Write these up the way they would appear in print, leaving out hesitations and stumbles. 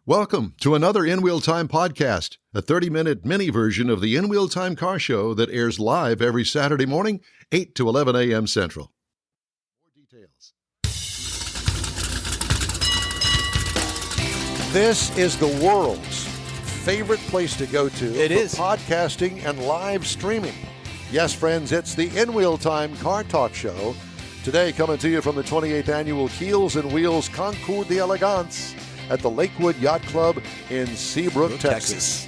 Welcome to another In Wheel Time podcast, a 30-minute mini version of the In Wheel Time car show that airs live every Saturday morning, 8 to 11 a.m. Central. More details. This is the world's favorite place to go to It for is. podcasting and live streaming. Yes, friends, it's the In Wheel Time Car Talk Show. Today, coming to you from the 28th annual Keels Wheels Concours d'Elegance at the Lakewood Yacht Club in Seabrook, Texas.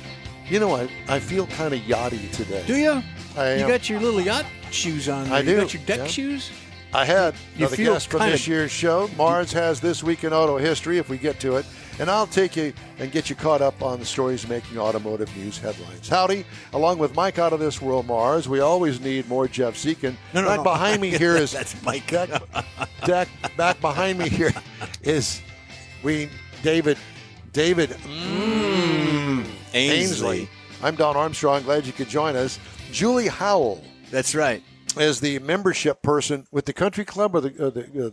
You know, I feel kind of yachty today. Do you? I You am. got your little yacht shoes on. I You do, got your deck yeah. shoes? I had You another feel guest from kinda- this year's show. Mars has This Week in Auto History, if we get to it. And I'll take you and get you caught up on the stories making automotive news headlines. Howdy, along with Mike out of this world, Mars. We always need more Jeff Zekin. No. Behind me here is That's Mike. back behind me here is David Ainsley. I'm Don Armstrong. Glad you could join us. Julie Howell That's right. is the membership person with the country club or the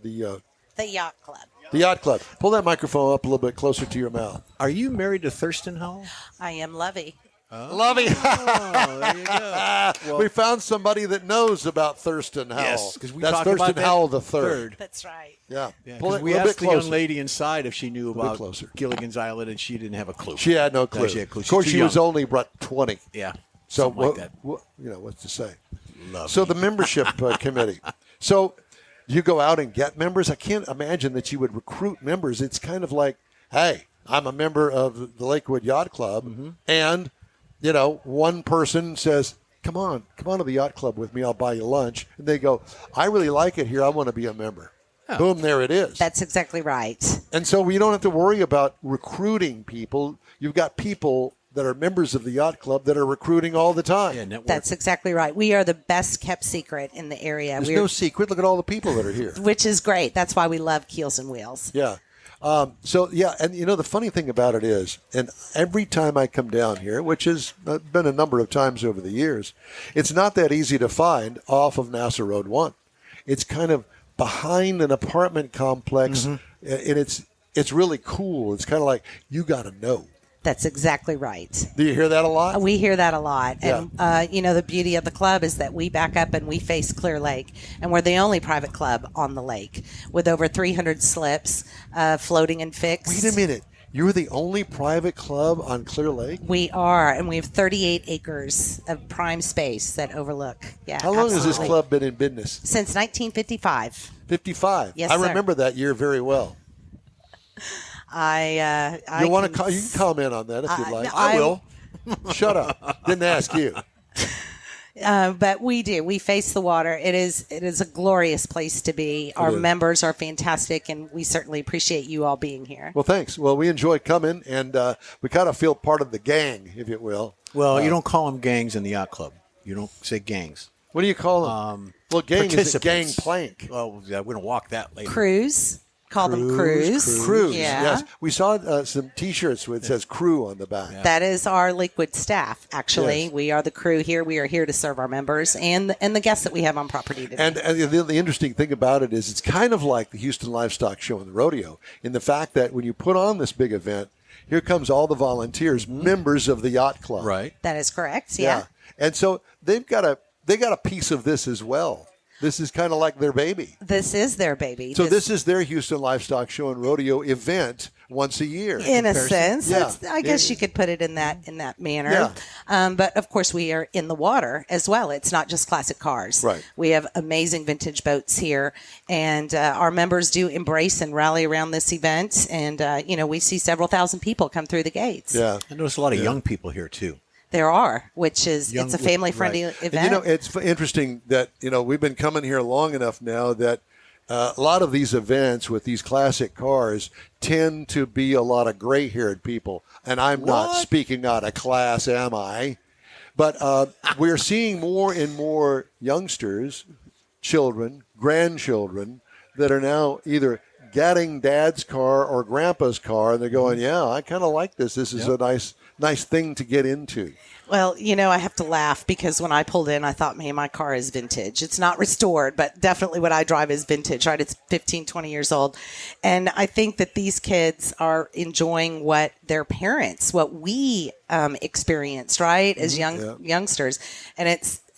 Yacht Club. The Yacht Club. Pull that microphone up a little bit closer to your mouth. Are you married to Thurston Howell? I am Lovey. Lovey. Oh, there you go. Well, We found somebody that knows about Thurston Howell. yes, because we That's talked Thurston about that Howell the third. That's right. Yeah. Yeah, Pull 'cause it we a little bit asked the closer. young lady inside if she knew bit about closer. Gilligan's Island, and she didn't have a clue. She had no clue. she had a clue. Of course, She's she too was young. only about 20. Yeah, So something like that. what's to say? Love So me. the membership committee. So you go out and get members. I can't imagine that you would recruit members. It's kind of like, hey, I'm a member of the Lakewood Yacht Club, Mm-hmm. and one person says, come on to the yacht club with me. I'll buy you lunch. And they go, I really like it here. I want to be a member. Oh. Boom, there it is. That's exactly right. And so we don't have to worry about recruiting people. You've got people that are members of the yacht club that are recruiting all the time. Yeah, network. That's exactly right. We are the best kept secret in the area. There's no secret. Look at all the people that are here. Which is great. That's why we love Keels and Wheels. Yeah. And the funny thing about it is, and every time I come down here, which has been a number of times over the years, it's not that easy to find off of NASA Road 1. It's kind of behind an apartment complex, and it's really cool. It's kind of like, you got to know. That's exactly right. Do you hear that a lot? We hear that a lot. Yeah. And, the beauty of the club is that we back up and we face Clear Lake. And we're the only private club on the lake with over 300 slips floating and fixed. Wait a minute. You're the only private club on Clear Lake? We are. And we have 38 acres of prime space that overlook. Yeah. How long has this absolutely. club been in business? Since 1955. 55. Yes, I sir. remember that year very well. I You can comment on that if you'd like. I will. Shut up. Didn't ask you. But we do. We face the water. It is a glorious place to be. Our is. members are fantastic, and we certainly appreciate you all being here. Well, thanks. Well, we enjoy coming, and we kind of feel part of the gang, if you will. Well, you don't call them gangs in the yacht club. You don't say gangs. What do you call them? Well, gang is a gang Participants. plank. Well, yeah, we're going to walk that later. Cruise. Call them cruise. Cruise, Yeah. yes. We saw some T-shirts with it says crew on the back. That is our Lakewood staff, actually. Yes. We are the crew here. We are here to serve our members and the guests that we have on property today. And the interesting thing about it is it's kind of like the Houston Livestock Show and the rodeo in the fact that when you put on this big event, here comes all the volunteers, members of the yacht club. Right. That is correct, yeah. And so they got a piece of this as well. This is kind of like their baby. This is their baby. So this is their Houston Livestock Show and Rodeo event once a year. in a sense. Yeah. I guess you could put it in that manner. Yeah. But of course, we are in the water as well. It's not just classic cars. Right. We have amazing vintage boats here, and our members do embrace and rally around this event. And we see several thousand people come through the gates. Yeah. I notice a lot of young people here, too. There are, which is Young it's a family-friendly right. event. And, it's interesting that, we've been coming here long enough now that a lot of these events with these classic cars tend to be a lot of gray-haired people. And I'm not speaking out of class, am I? But we're seeing more and more youngsters, children, grandchildren, that are now either getting Dad's car or Grandpa's car, and they're going, yeah, I kind of like this. This is a nice thing to get into. Well, I have to laugh because when I pulled in, I thought, man, my car is vintage. It's not restored, but definitely what I drive is vintage, right? It's 15, 20 years old. And I think that these kids are enjoying what their parents, what we experienced, right, as youngsters. And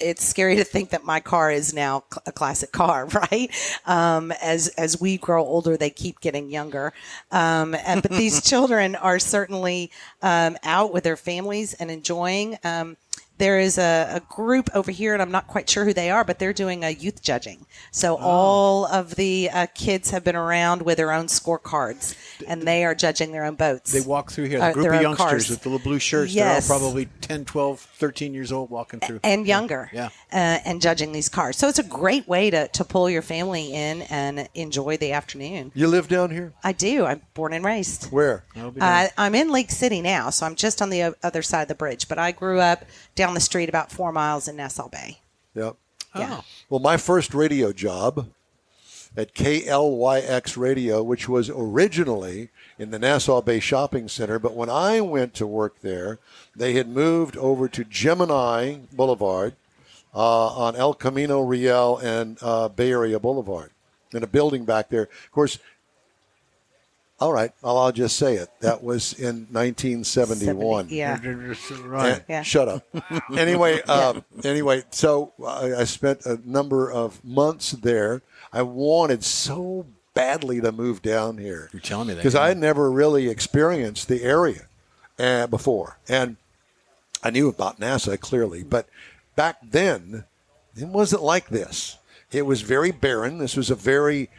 it's scary to think that my car is now a classic car, right? As we grow older, they keep getting younger. But these children are certainly out with their families and enjoying. There is a group over here, and I'm not quite sure who they are, but they're doing a youth judging. So all of the kids have been around with their own scorecards, and they are judging their own boats. They walk through here, a group of youngsters cars. with the little blue shirts. Yes. They're all probably 10, 12, 13 years old walking through. And younger. Yeah. And judging these cars. So it's a great way to pull your family in and enjoy the afternoon. You live down here? I do. I'm born and raised. Where? I'm in Lake City now, so I'm just on the other side of the bridge. But I grew up down the street about 4 miles in Nassau Bay. Yep. Yeah. Well, my first radio job at KLYX Radio, which was originally in the Nassau Bay Shopping Center, but when I went to work there, they had moved over to Gemini Boulevard on El Camino Real and Bay Area Boulevard in a building back there. Of course, all right, I'll just say it. That was in 1971. Yeah. Right. Yeah. Shut up. Anyway, so I spent a number of months there. I wanted so badly to move down here. You're telling me that. Because I had never really experienced the area before. And I knew about NASA, clearly. But back then, it wasn't like this. It was very barren. This was a very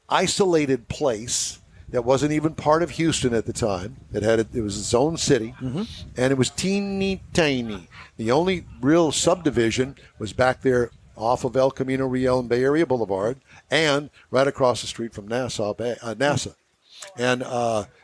isolated place that wasn't even part of Houston at the time. It was its own city, and it was teeny tiny. The only real subdivision was back there off of El Camino Real and Bay Area Boulevard, and right across the street from NASA. And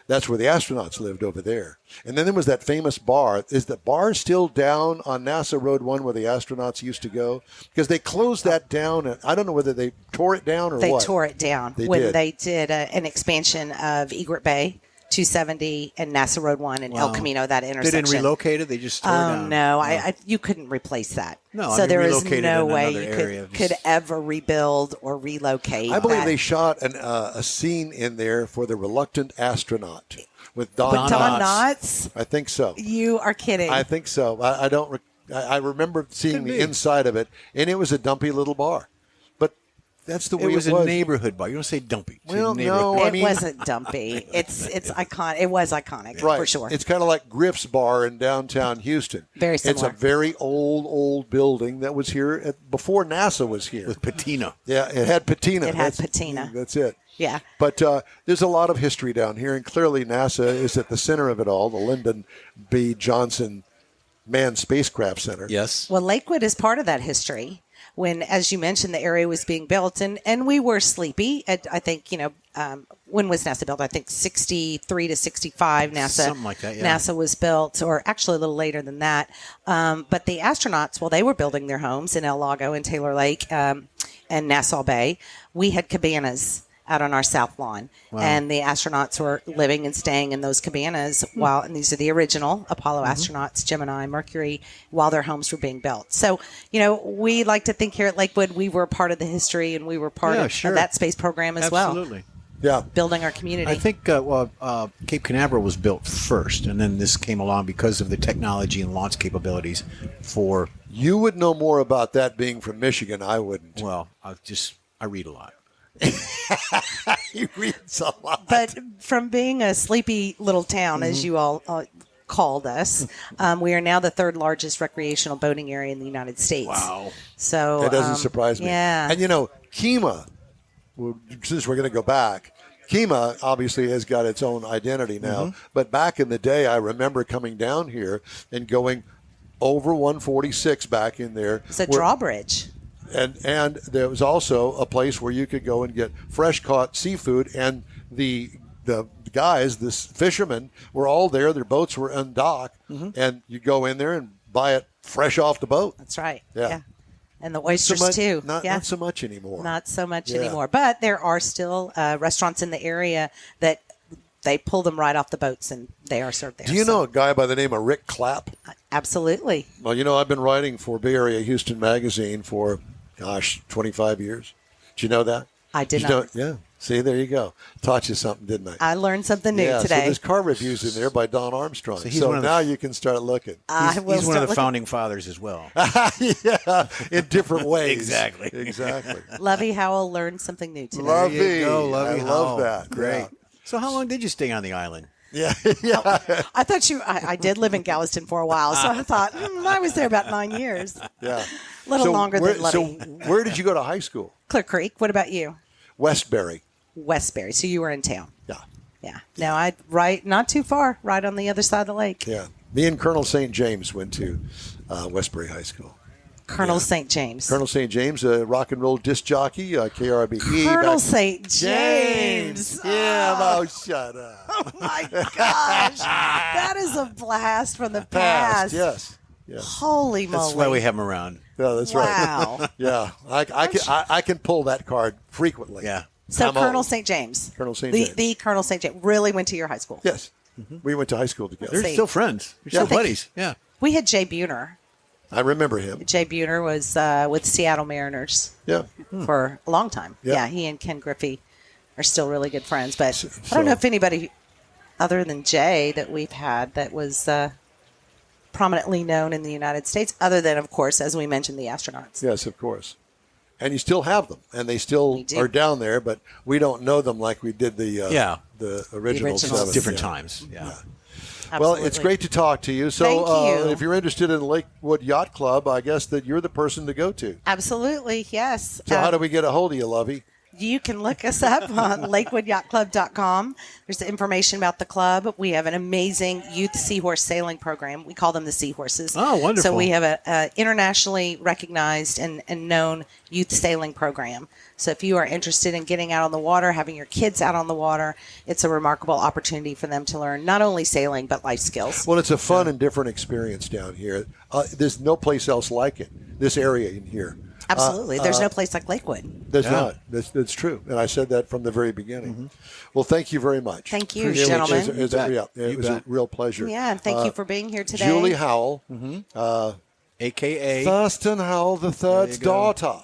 that's where the astronauts lived over there. And then there was that famous bar. Is the bar still down on NASA Road 1 where the astronauts used to go? Because they closed that down. And I don't know whether they tore it down or They what. tore it down they did an expansion of Egret Bay, 270, and NASA Road 1 and El Camino, that intersection. They didn't relocate it? They just tore it down? No, you couldn't replace that. No, so there is relocated no in way another you area. could ever rebuild or relocate. I believe that. they shot a scene in there for The Reluctant Astronaut with Don Don Knotts. Knotts? I think so. You are kidding. I think so. I remember seeing Could the be. inside of it, and it was a dumpy little bar. But that's the way It was a neighborhood bar. You don't say dumpy. It's a Well, neighborhood. no, I it mean- wasn't dumpy. It's iconic. It was iconic Right. for sure. It's kind of like Griff's Bar in downtown Houston. Very It's a similar. very old building that was here before NASA was here. With patina. Yeah, it had patina. It had patina. That's it. Yeah. But there's a lot of history down here, and clearly NASA is at the center of it all, the Lyndon B. Johnson Manned Spacecraft Center. Yes. Well, Lakewood is part of that history. When, as you mentioned, the area was being built, and we were sleepy. I think, when was NASA built? I think 63 to 65 NASA. Something like that, yeah. NASA was built, or actually a little later than that. But the astronauts, while they were building their homes in El Lago and Taylor Lake and Nassau Bay, we had cabanas out on our south lawn. Wow. And the astronauts were living and staying in those cabanas and these are the original Apollo astronauts, Gemini, Mercury, while their homes were being built. So, we like to think here at Lakewood, we were part of the history and we were part of that space program as well. Absolutely. Yeah. Building our community. I think Cape Canaveral was built first, and then this came along because of the technology and launch capabilities for, You would know more about that being from Michigan. I wouldn't. well, I read a lot. He reads a lot. But from being a sleepy little town, as you all called us, we are now the third largest recreational boating area in the United States. Wow. So That doesn't surprise me. Yeah. And Kemah, since we're going to go back, Kemah obviously has got its own identity now. But back in the day, I remember coming down here and going over 146 back in there. It's a where- drawbridge. And there was also a place where you could go and get fresh caught seafood, and the guys, this fishermen, were all there. Their boats were undocked, and you go in there and buy it fresh off the boat. That's right. Yeah. And the oysters too. Not so much anymore. Not so much anymore. But there are still restaurants in the area that they pull them right off the boats and they are served there. Do you know a guy by the name of Rick Clapp? Absolutely. Well, I've been writing for Bay Area Houston Magazine for, 25 years. Did you know that? I did not. Yeah. See, there you go. Taught you something, didn't I? I learned something new today. So there's car reviews in there by Don Armstrong. So now you can start looking. He's one of the founding fathers as well. Yeah, in different ways. Exactly. Lovey Howell learned something new today. Lovey. There you go, Lovey I Howell. love that. Great. Yeah. So how long did you stay on the island? Yeah. I thought I did live in Galveston for a while, so I thought I was there about 9 years. Yeah. A little longer than Lovey. So where did you go to high school? Clear Creek. What about you? Westbury. Westbury. So you were in town. Yeah. Yeah. No, not too far, right on the other side of the lake. Yeah. Me and Colonel St. James went to Westbury High School. Colonel St. James. Colonel St. James, a rock and roll disc jockey, KRBE. Colonel St. James. Yeah, oh, shut up. Oh, my gosh. That is a blast from the past. Yes. Holy moly. That's why we have him around. Yeah, that's wow. right. Yeah, I can pull that card frequently. Yeah. So Colonel old. St. James. Colonel St. James. The Colonel St. James really went to your high school. Yes. We went to high school together. They're still friends. They're still buddies. Yeah. We had Jay Buhner. I remember him. Jay Buhner was with Seattle Mariners for a long time. Yeah, he and Ken Griffey are still really good friends. But I don't know if anybody other than Jay that we've had that was prominently known in the United States, other than, of course, as we mentioned, the astronauts. Yes, of course. And you still have them, and they still are down there, but we don't know them like we did the original seven. Different times. Yeah. Well, it's great to talk to you. So Thank you. If you're interested in Lakewood Yacht Club, I guess that you're the person to go to. Absolutely, yes. So how do we get a hold of you, Lovey? You can look us up on lakewoodyachtclub.com. There's information about the club. We have an amazing youth seahorse sailing program. We call them the Seahorses. Oh, wonderful. So we have an internationally recognized and known youth sailing program. So if you are interested in getting out on the water, having your kids out on the water, it's a remarkable opportunity for them to learn not only sailing, but life skills. Well, it's a fun and different experience down here. There's no place else like it, this area in here. Absolutely. There's no place like Lakewood. There's not. That's true. And I said that from the very beginning. Mm-hmm. Well, thank you very much. Thank you, gentlemen. It was a real pleasure. Yeah, and thank you for being here today. Julie Howell. A.K.A. Thurston Howell III's daughter.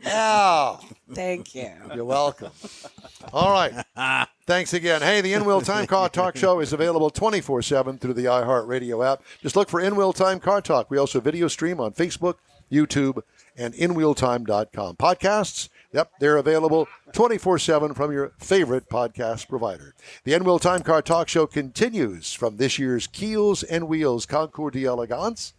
Yeah. Thank you. You're welcome. All right. Thanks again. Hey, the In-Wheel Time Car Talk Show is available 24/7 through the iHeartRadio app. Just look for In-Wheel Time Car Talk. We also video stream on Facebook, YouTube, and inwheeltime.com. Podcasts, they're available 24/7 from your favorite podcast provider. The In-Wheel Time Car Talk Show continues from this year's Keels Wheels Concours d'Elegance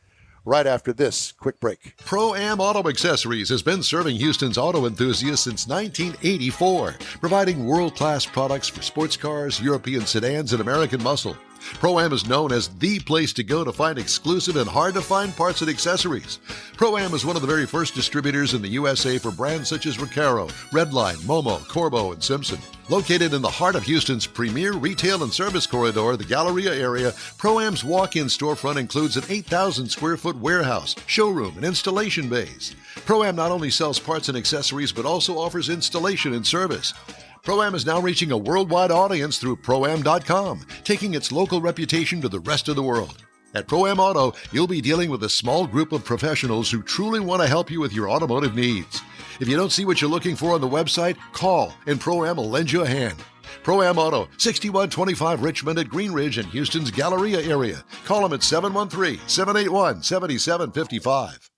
right after this quick break. Pro-Am Auto Accessories has been serving Houston's auto enthusiasts since 1984, providing world-class products for sports cars, European sedans, and American muscle. Pro-Am is known as the place to go to find exclusive and hard-to-find parts and accessories. Pro-Am is one of the very first distributors in the USA for brands such as Recaro, Redline, Momo, Corbo, and Simpson. Located in the heart of Houston's premier retail and service corridor, the Galleria area, Pro-Am's walk-in storefront includes an 8,000-square-foot warehouse, showroom, and installation bays. Pro-Am not only sells parts and accessories, but also offers installation and service. Pro-Am is now reaching a worldwide audience through Pro-Am.com, taking its local reputation to the rest of the world. At Pro-Am Auto, you'll be dealing with a small group of professionals who truly want to help you with your automotive needs. If you don't see what you're looking for on the website, call and Pro-Am will lend you a hand. Pro-Am Auto, 6125 Richmond at Green Ridge in Houston's Galleria area. Call them at 713-781-7755.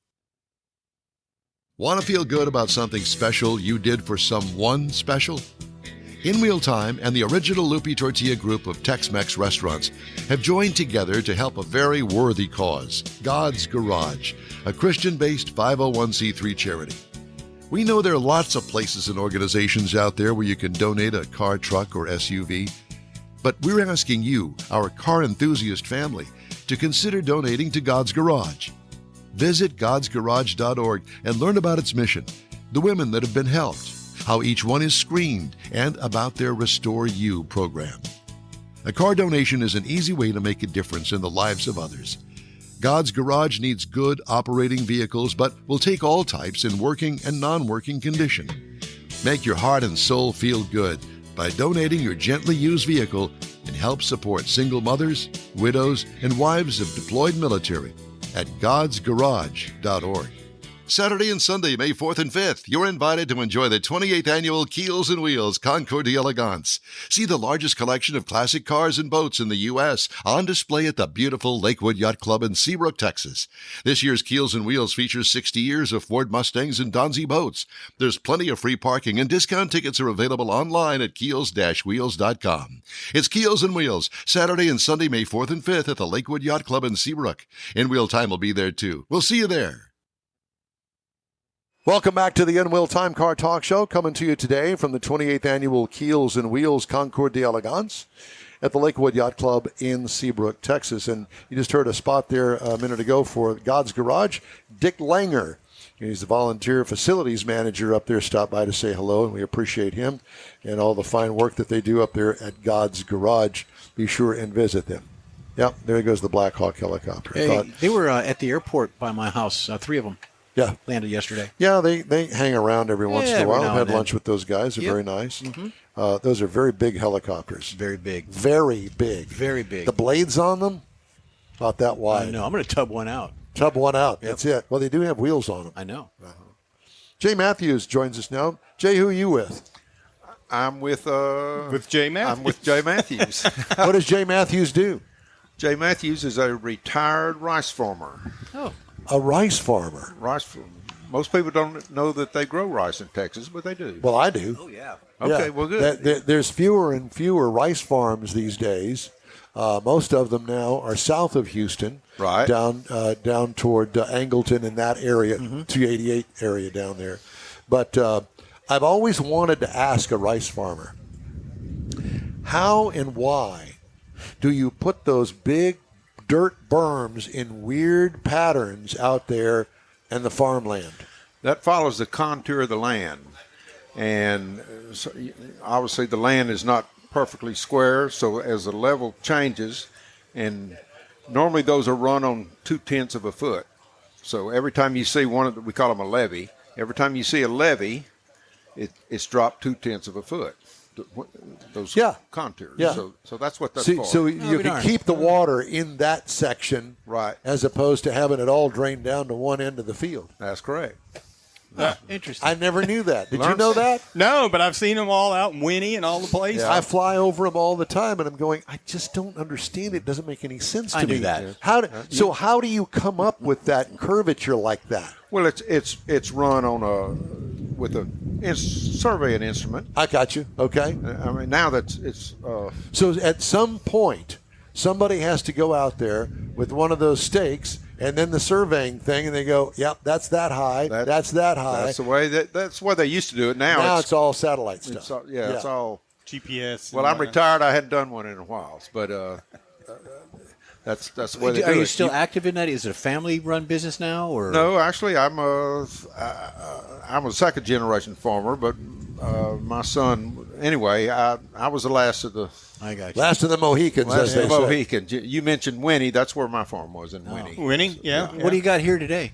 Want to feel good about something special you did for someone special? In-Wheel Time and the original Lupi Tortilla group of Tex-Mex restaurants have joined together to help a very worthy cause, God's Garage, a Christian-based 501c3 charity. We know there are lots of places and organizations out there where you can donate a car, truck, or SUV, but we're asking you, our car enthusiast family, to consider donating to God's Garage. Visit godsgarage.org and learn about its mission, the women that have been helped, how each one is screened, and about their Restore You program. A car donation is an easy way to make a difference in the lives of others. God's Garage needs good operating vehicles, but will take all types in working and non-working condition. Make your heart and soul feel good by donating your gently used vehicle and help support single mothers, widows, and wives of deployed military at godsgarage.org. Saturday and Sunday, May 4th and 5th, you're invited to enjoy the 28th annual Keels Wheels Concours d'Elegance. See the largest collection of classic cars and boats in the U.S. on display at the beautiful Lakewood Yacht Club in Seabrook, Texas. This year's Keels Wheels features 60 years of Ford Mustangs and Donzi boats. There's plenty of free parking, and discount tickets are available online at keels-wheels.com. It's Keels Wheels, Saturday and Sunday, May 4th and 5th at the Lakewood Yacht Club in Seabrook. In Wheel Time will be there, too. We'll see you there. Welcome back to the In-Wheel Time Car Talk Show, coming to you today from the 28th annual Keels Wheels Concours d'Elegance at the Lakewood Yacht Club in Seabrook, Texas. And you just heard a spot there a minute ago for God's Garage. Dick Langer, he's the volunteer facilities manager up there, stopped by to say hello, and we appreciate him and all the fine work that they do up there at God's Garage. Be sure and visit them. Yep, there goes the Black Hawk helicopter. Hey, they were at the airport by my house, 3 of them. Yeah. Landed yesterday. Yeah, they hang around every once in a while. I've had lunch with those guys. They're very nice. Mm-hmm. Those are very big helicopters. Very big. Very big. Very big. The blades on them, about that wide. I know. I'm going to tub one out. Tub one out. Yep. That's it. Well, they do have wheels on them. I know. Jay Matthews joins us now. Jay, who are you with? I'm with Jay Matthews. I'm with Jay Matthews. What does Jay Matthews do? Jay Matthews is a retired rice farmer. Oh. A rice farmer. Most people don't know that they grow rice in Texas, but they do. Well, I do. Oh, yeah. Okay, well, good. There's fewer and fewer rice farms these days. Most of them now are south of Houston, right? Down toward Angleton and that area, 288 area down there. But I've always wanted to ask a rice farmer, how and why do you put those big dirt berms in weird patterns out there in the farmland? That follows the contour of the land. And so obviously the land is not perfectly square, so as the level changes, and normally those are run on 2/10 of a foot. So every time you see one of the, we call them a levee, every time you see a levee, it's dropped 2/10 of a foot. Those contours. Yeah. So that's what that's for. So you can keep the water in that section, right, as opposed to having it all drained down to one end of the field. That's correct. Interesting. I never knew that. Did you know that? No, but I've seen them all out in Winnie and all the places. I fly over them all the time, and I'm going, I just don't understand it. It doesn't make any sense to me. I knew that. How do you come up with that curvature like that? Well, it's run on with a surveying instrument. I got you. Okay. I mean, now it's. So at some point, somebody has to go out there with one of those stakes and then the surveying thing, and they go, "Yep, that's that high. That's that high." That's the way that's why they used to do it. Now it's all satellite stuff. It's all GPS. Well, I'm retired. I hadn't done one in a while, but that's the way they do it. Are you still active in that? Is it a family-run business now, or no? Actually, I'm a second-generation farmer, but my son. Anyway, I was the last of the. I got you. Last of the Mohicans, as they say. Mohicans. You mentioned Winnie. That's where my farm was in Winnie. Winnie, yeah. What do you got here today?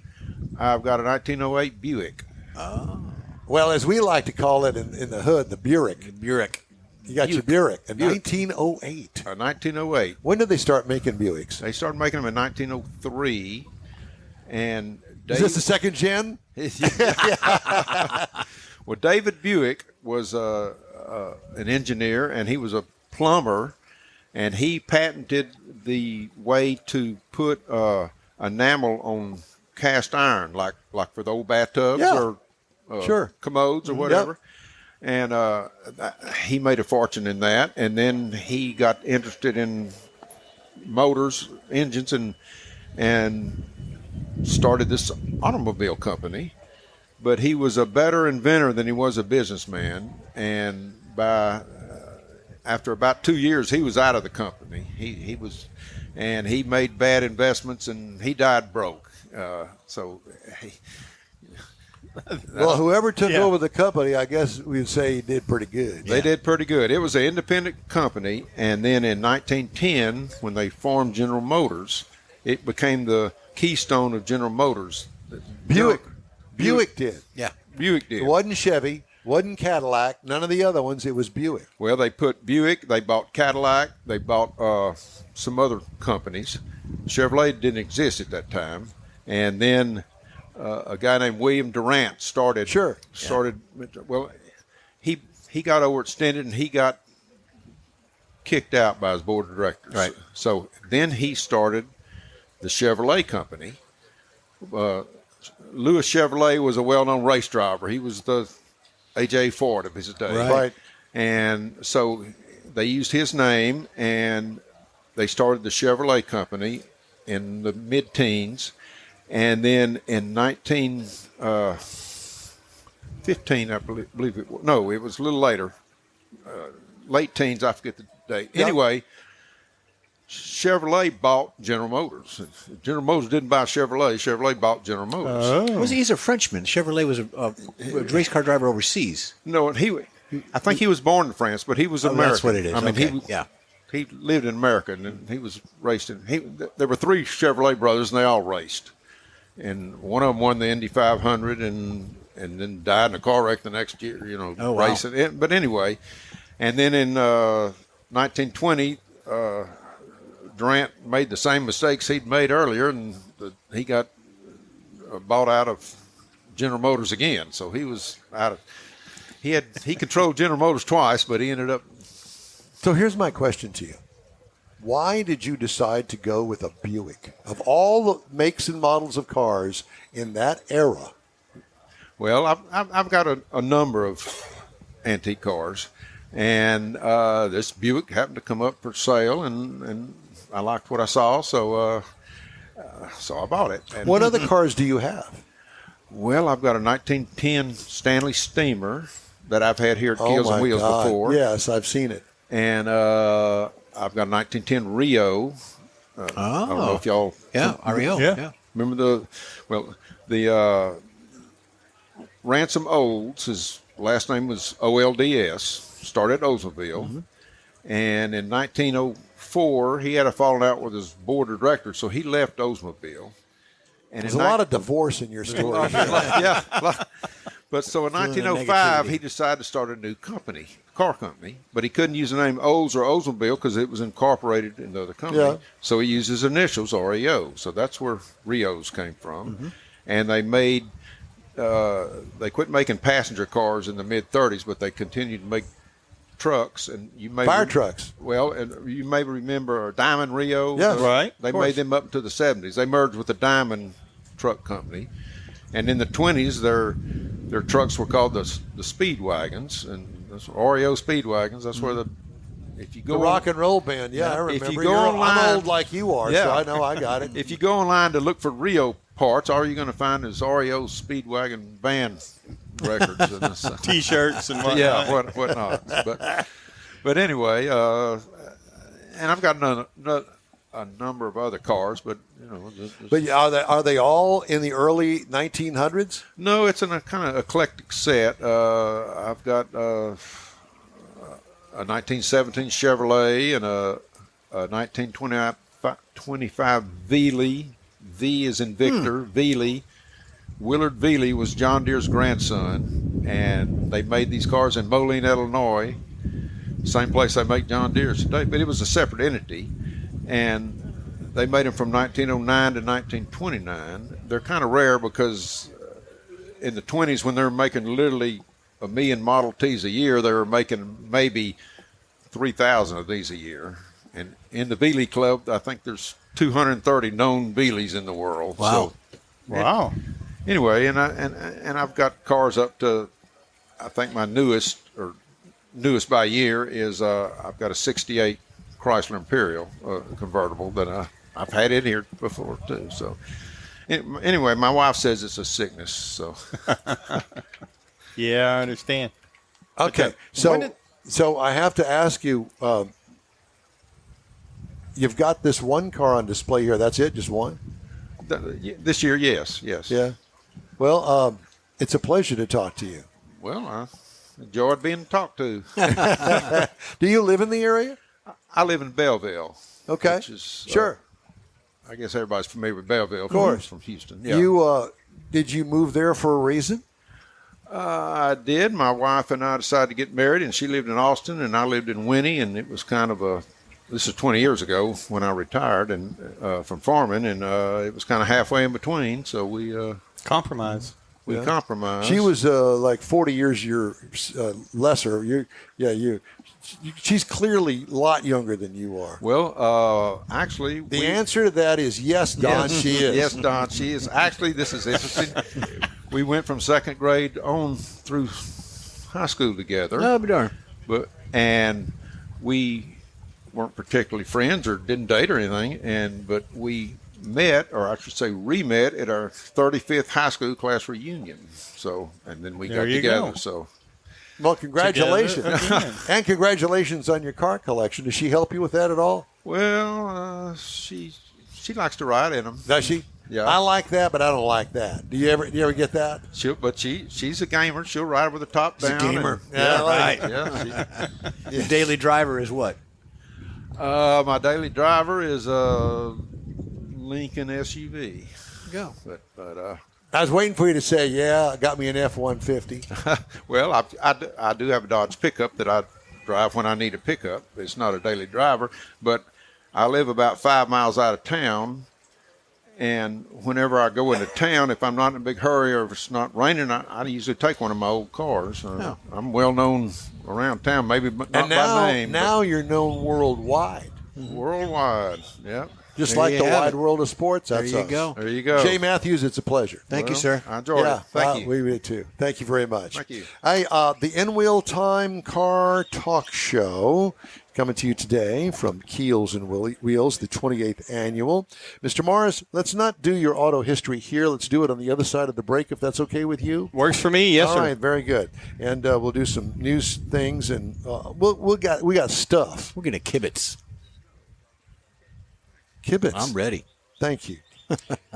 I've got a 1908 Buick. Oh. Well, as we like to call it in the hood, the Buick. Buick. You got your Buick. In 1908. 1908. When did they start making Buicks? They started making them in 1903. And is this the second gen? Well, David Buick was an engineer, and he was a plumber, and he patented the way to put enamel on cast iron, like for the old bathtubs or commodes or whatever. Yep. And he made a fortune in that, and then he got interested in motors, engines, and started this automobile company. But he was a better inventor than he was a businessman, and after about 2 years, he was out of the company. He made bad investments, and he died broke. Well, whoever took over the company, I guess we'd say he did pretty good. They did pretty good. It was an independent company, and then in 1910, when they formed General Motors, it became the keystone of General Motors. Buick did. Yeah. Buick did. It wasn't Chevy, wasn't Cadillac, none of the other ones. It was Buick. Well, they put Buick, they bought Cadillac, they bought some other companies. Chevrolet didn't exist at that time. And then a guy named William Durant started. Sure. Well, he got overextended and he got kicked out by his board of directors. Right. So then he started the Chevrolet company. Louis Chevrolet was a well-known race driver. He was the A.J. Ford of his day. Right. And so they used his name, and they started the Chevrolet company in the mid-teens. And then in 1915, I believe it was. No, it was a little later. Late teens, I forget the date. Yep. Anyway, Chevrolet bought General Motors. General Motors didn't buy Chevrolet. Chevrolet bought General Motors. He's a Frenchman. Chevrolet was a race car driver overseas. No, and I think he was born in France, but he was American. That's what it is. I mean, Okay. he lived in America, and he was raced in. There were 3 Chevrolet brothers, and they all raced. And one of them won the Indy 500, and then died in a car wreck the next year. Wow. Racing. But anyway, and then in 1920. Durant made the same mistakes he'd made earlier, and he got bought out of General Motors again. So he was out of. He controlled General Motors twice, but he ended up. So here's my question to you. Why did you decide to go with a Buick? Of all the makes and models of cars in that era. Well, I've got a number of antique cars, and this Buick happened to come up for sale, and I liked what I saw, so I bought it. And, What other cars do you have? Well, I've got a 1910 Stanley Steamer that I've had here at Keels my Wheels God. before. Yes, I've seen it. And I've got a 1910 Rio. I don't know if y'all REO. Yeah. remember the Ransom Olds. His last name was OLDS. Started at Oldsmobile, and in 1904 he had a falling out with his board of directors, so he left Oldsmobile. And There's a lot of divorce in your story. yeah. But so in 1905, he decided to start a new car company, but he couldn't use the name Olds or Oldsmobile because it was incorporated in the other company. Yeah. So he used his initials, REO. So that's where Rios came from. And they made, they quit making passenger cars in the mid-30s, but they continued to make trucks. And you may Fire trucks. Well, and you may remember Diamond Rio. Yes. Right. They made them up into the 70s. They merged with the Diamond Truck Company. And in the 20s, their trucks were called the Speed Wagons, and that's REO Speed Wagons. That's where if you go The rock and roll band. Yeah, I remember. If you go online, I'm old like you are, so I know I got it. If you go online to look for Rio parts, all you're going to find is REO Speedwagon band records and this, T-shirts and whatnot. yeah, whatnot. But anyway, and I've got a number of other cars, but But are they all in the early 1900s? No, it's in a kind of eclectic set. I've got a 1917 Chevrolet and a 1925 Veely. V is in Victor. Veely. Willard Veely was John Deere's grandson, and they made these cars in Moline, Illinois, same place they make John Deere's today, but it was a separate entity, and they made them from 1909 to 1929. They're kind of rare because in the 20s, when they were making literally 1 million Model Ts a year, they were making maybe 3,000 of these a year. And in the Veely Club, I think there's 230 known Veelys in the world. Wow. So, Wow. anyway, and I've got cars up to, I think my newest by year is I've got a 68 Chrysler Imperial convertible that I've had in here before too. So anyway, my wife says it's a sickness. So Yeah, I understand. Okay, so I have to ask you. You've got this one car on display here. That's it, just one. this year, yes. Yeah. Well, it's a pleasure to talk to you. Well, I enjoyed being talked to. Do you live in the area? I live in Belleville. Okay. Which is, Sure. I guess everybody's familiar with Belleville. Of course. From Houston. Yeah. Did you move there for a reason? I did. My wife and I decided to get married, and she lived in Austin, and I lived in Winnie, and it was kind of this is 20 years ago when I retired and from farming, and it was kind of halfway in between, so we Compromise. compromised. She was like 40 years lesser. She's clearly a lot younger than you are. Well, actually, The answer to that is yes, Don, she is. Yes, Don, she is. Actually, this is interesting. We went from second grade on through high school together. Oh, be darn. And we weren't particularly friends or didn't date or anything. But we met, or I should say re-met, at our 35th high school class reunion. So, and then we got together. Go. So, Well, congratulations. And congratulations on your car collection. Does she help you with that at all? well, she likes to ride in them. Does she? Yeah. I like that, but I don't like that. Do you ever get that? She's a gamer. She'll ride with the top down. gamer. And, Yeah, I like right. Yeah. Your daily driver is what? My daily driver is a Lincoln SUV. Go. But I was waiting for you to say, yeah, got me an F-150. well, I do have a Dodge pickup that I drive when I need a pickup. It's not a daily driver, but I live about 5 miles out of town. And whenever I go into town, if I'm not in a big hurry or if it's not raining, I usually take one of my old cars. I'm well known around town, maybe not by name. Now you're known worldwide. But worldwide, yeah. Just There like you the have wide it. world of sports. That's There you us. go. There you go. Jay Matthews, it's a pleasure. Thank you, sir. I enjoyed it. Thank you. We did too. Thank you very much. Thank you. The In-Wheel Time Car Talk Show coming to you today from Keels Wheels, the 28th annual. Mr. Morris, let's not do your auto history here. Let's do it on the other side of the break, if that's okay with you. Works for me. Yes, All sir. right, very good. And we'll do some news things, and we got stuff. We're going to kibitz. Kibitz. I'm ready. Thank you.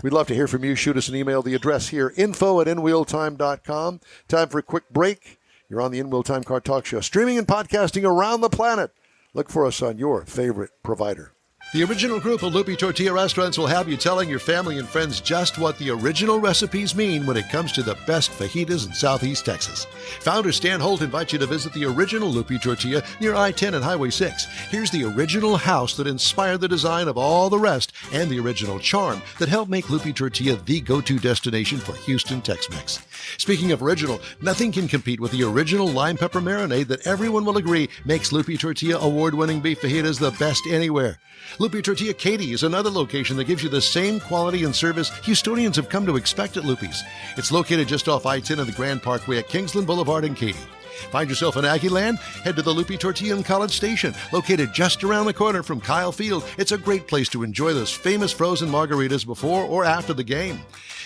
We'd love to hear from you. Shoot us an email. The address here, info@inwheeltime.com. Time for a quick break. You're on the In-Wheel Time Car Talk Show, streaming and podcasting around the planet. Look for us on your favorite provider. The original group of Loopy Tortilla restaurants will have you telling your family and friends just what the original recipes mean when it comes to the best fajitas in Southeast Texas. Founder Stan Holt invites you to visit the original Loopy Tortilla near I-10 and Highway 6. Here's the original house that inspired the design of all the rest and the original charm that helped make Loopy Tortilla the go-to destination for Houston Tex-Mex. Speaking of original, nothing can compete with the original lime pepper marinade that everyone will agree makes Loopy Tortilla award-winning beef fajitas the best anywhere. Loopy Tortilla Katy is another location that gives you the same quality and service Houstonians have come to expect at Loopy's. It's located just off I-10 and the Grand Parkway at Kingsland Boulevard in Katy. Find yourself in Aggieland? Head to the Loopy Tortilla in College Station, located just around the corner from Kyle Field. It's a great place to enjoy those famous frozen margaritas before or after the game.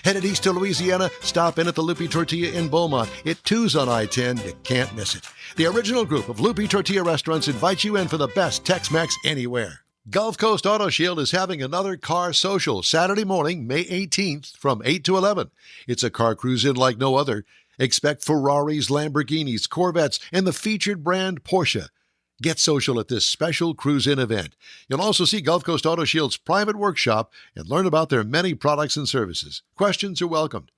Headed east to Louisiana, stop in at the Loopy Tortilla in Beaumont. It too's on I-10. You can't miss it. The original group of Loopy Tortilla restaurants invites you in for the best Tex-Mex anywhere. Gulf Coast Auto Shield is having another car social Saturday morning, May 18th from 8 to 11. It's a car cruise-in like no other. Expect Ferraris, Lamborghinis, Corvettes, and the featured brand Porsche. Get social at this special cruise-in event. You'll also see Gulf Coast Auto Shield's private workshop and learn about their many products and services. Questions are welcomed.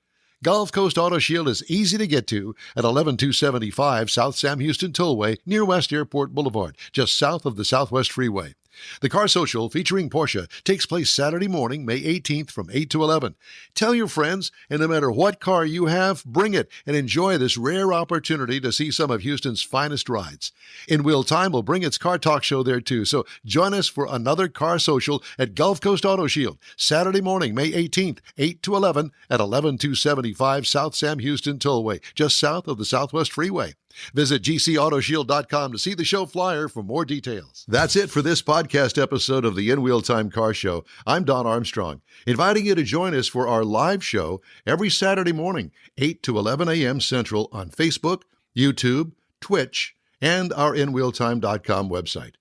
Gulf Coast Auto Shield is easy to get to at 11275 South Sam Houston Tollway near West Airport Boulevard, just south of the Southwest Freeway. The Car Social featuring Porsche takes place Saturday morning, May 18th from 8 to 11. Tell your friends, and no matter what car you have, bring it and enjoy this rare opportunity to see some of Houston's finest rides. In-Wheel Time will bring its Car Talk Show there too, so join us for another Car Social at Gulf Coast Auto Shield, Saturday morning, May 18th, 8 to 11 at 11275 South Sam Houston Tollway, just south of the Southwest Freeway. Visit gcautoshield.com to see the show flyer for more details. That's it for this podcast episode of the In-Wheel Time Car Show. I'm Don Armstrong, inviting you to join us for our live show every Saturday morning, 8 to 11 a.m. Central on Facebook, YouTube, Twitch, and our InWheelTime.com website.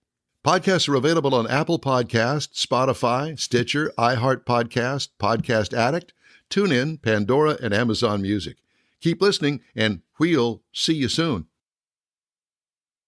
Podcasts are available on Apple Podcasts, Spotify, Stitcher, iHeart Podcast, Podcast Addict, TuneIn, Pandora, and Amazon Music. Keep listening, and we'll see you soon.